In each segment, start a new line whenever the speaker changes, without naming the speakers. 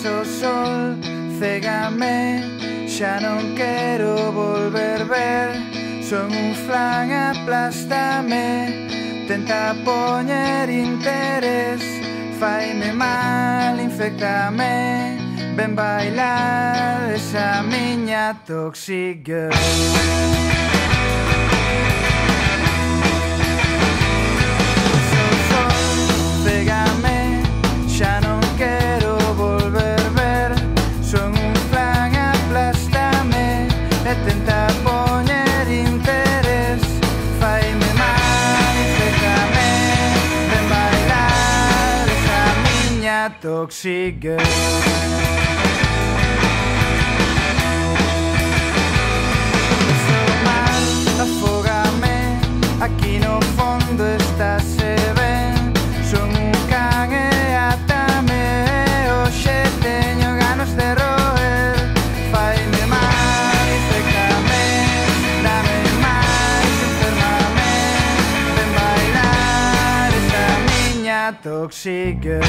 o sol, cégame, xa non quero volver ver. Son un flan, aplástame, tenta poñer interés, faime mal, infectame, ven bailar esa miña toxic girl. Cégame, xa non quero volver ver. Son un flan, aplástame e tenta poñer interés, faime mal, infectame, ven bailar esa miña toxic girl. Estou mal, afógame, aquí no fondo estáse ben. Son un can e atame, hoxe teño ganas de roer. Faime mal, infectame, dame máis, enfermame, ven bailar esta miña toxic girl.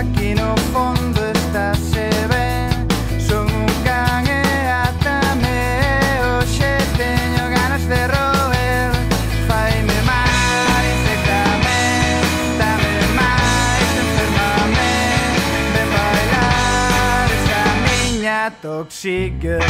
Aquí no fondo estáse ben. Son un can e atame, hoxe teño ganas de roer. Faime mal, infectame, dame máis, enfermame, ven bailar esa miña toxic girl.